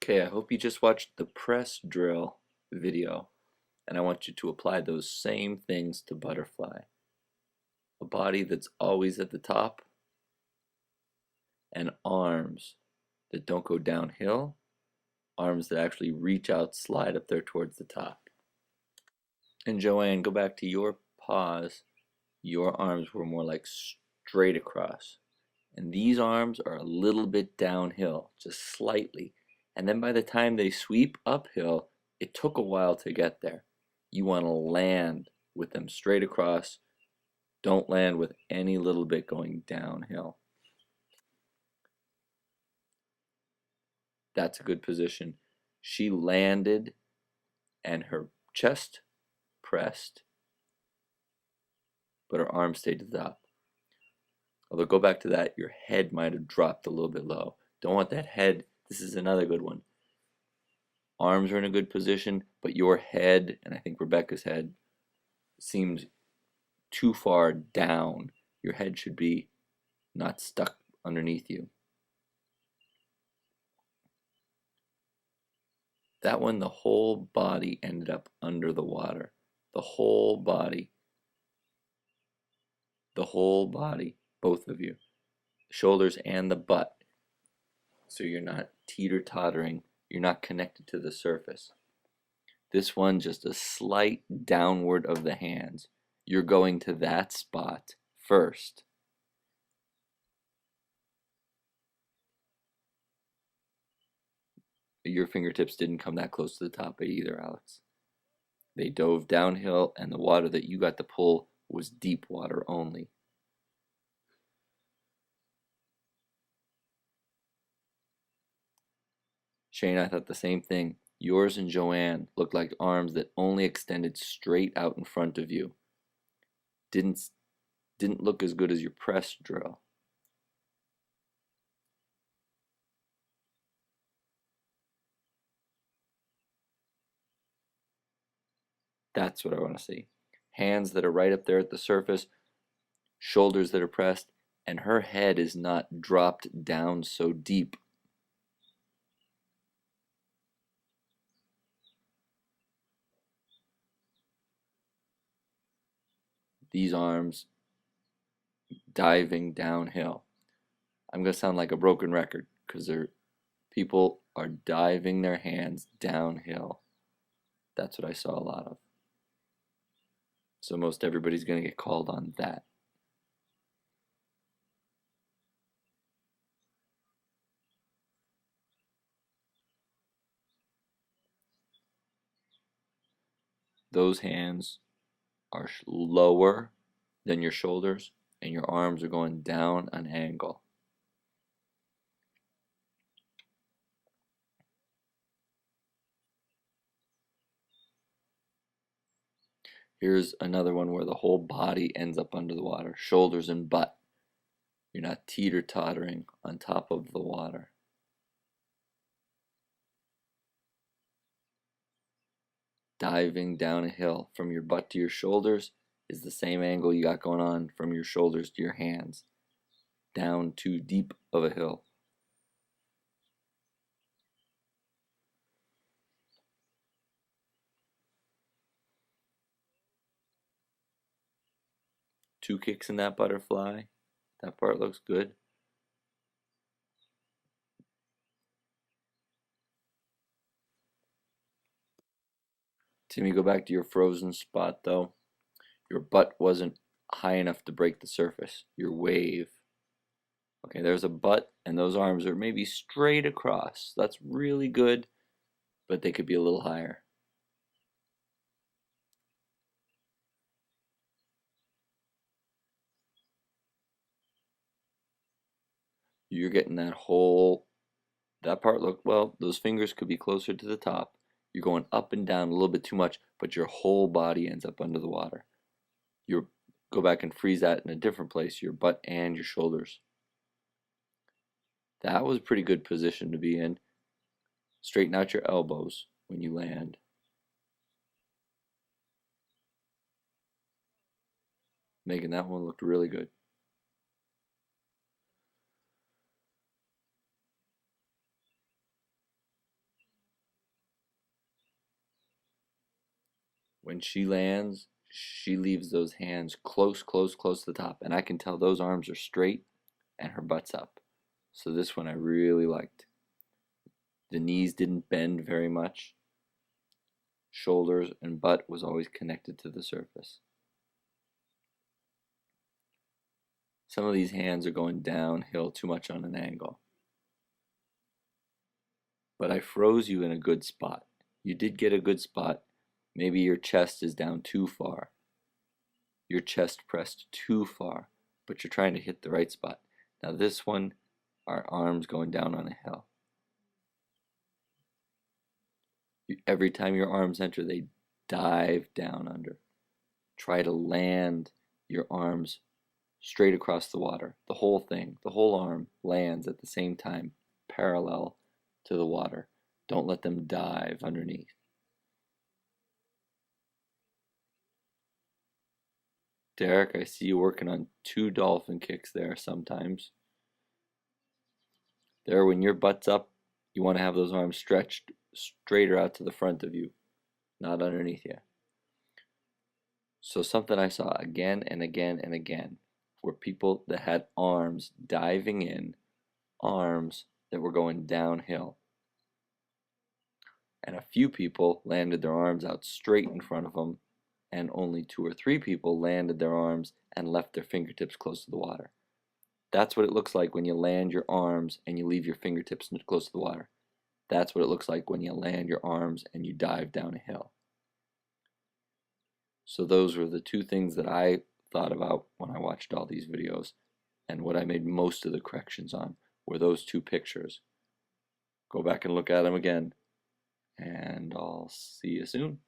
Okay, I hope you just watched the press drill video, and I want you to apply those same things to butterfly. A body that's always at the top, and arms that don't go downhill, arms that actually reach out, slide up there towards the top. And Joanne, go back to your paws. Your arms were more like straight across. And these arms are a little bit downhill, just slightly. And then by the time they sweep uphill, it took a while to get there. You want to land with them straight across. Don't land with any little bit going downhill. That's a good position. She landed and her chest pressed, but her arms stayed to the top. Although go back to that, your head might have dropped a little bit low. Don't want that head. This is another good one. Arms are in a good position, but your head, and I think Rebecca's head, seemed too far down. Your head should be not stuck underneath you. That one, the whole body ended up under the water. The whole body. The whole body, both of you. Shoulders and the butt. So you're not teeter-tottering. You're not connected to the surface. This one, just a slight downward of the hands. You're going to that spot first. Your fingertips didn't come that close to the top either, Alex. They dove downhill, and the water that you got to pull was deep water only. Shane, I thought the same thing. Yours and Joanne looked like arms that only extended straight out in front of you. Didn't look as good as your press drill. That's what I want to see. Hands that are right up there at the surface, shoulders that are pressed, and her head is not dropped down so deep. These arms diving downhill. I'm going to sound like a broken record because people are diving their hands downhill. That's what I saw a lot of. So most everybody's going to get called on that. Those hands are lower than your shoulders, and your arms are going down an angle. Here's another one where the whole body ends up under the water, shoulders and butt. You're not teeter-tottering on top of the water. Diving down a hill from your butt to your shoulders is the same angle you got going on from your shoulders to your hands. Down too deep of a hill. Two kicks in that butterfly. That part looks good. Timmy, go back to your frozen spot though. Your butt wasn't high enough to break the surface. Your wave. Okay, there's a butt, and those arms are maybe straight across. That's really good, but they could be a little higher. You're getting that part look, well, those fingers could be closer to the top. You're going up and down a little bit too much, but your whole body ends up under the water. Go back and freeze that in a different place, your butt and your shoulders. That was a pretty good position to be in. Straighten out your elbows when you land. Making that one look really good. When she lands, she leaves those hands close, close, close to the top, and I can tell those arms are straight and her butt's up. So this one I really liked. The knees didn't bend very much. Shoulders and butt was always connected to the surface. Some of these hands are going downhill too much on an angle. But I froze you in a good spot. You did get a good spot. Maybe your chest is down too far. Your chest pressed too far, but you're trying to hit the right spot. Now this one, our arms going down on a hill. Every time your arms enter, they dive down under. Try to land your arms straight across the water. The whole thing, the whole arm lands at the same time, parallel to the water. Don't let them dive underneath. Derek, I see you working on 2 dolphin kicks there sometimes. There, when your butt's up, you want to have those arms stretched straighter out to the front of you, not underneath you. So something I saw again and again and again were people that had arms diving in, arms that were going downhill. And a few people landed their arms out straight in front of them, and only 2 or 3 people landed their arms and left their fingertips close to the water. That's what it looks like when you land your arms and you leave your fingertips close to the water. That's what it looks like when you land your arms and you dive down a hill. So those were the 2 things that I thought about when I watched all these videos, and what I made most of the corrections on were those 2 pictures. Go back and look at them again, and I'll see you soon.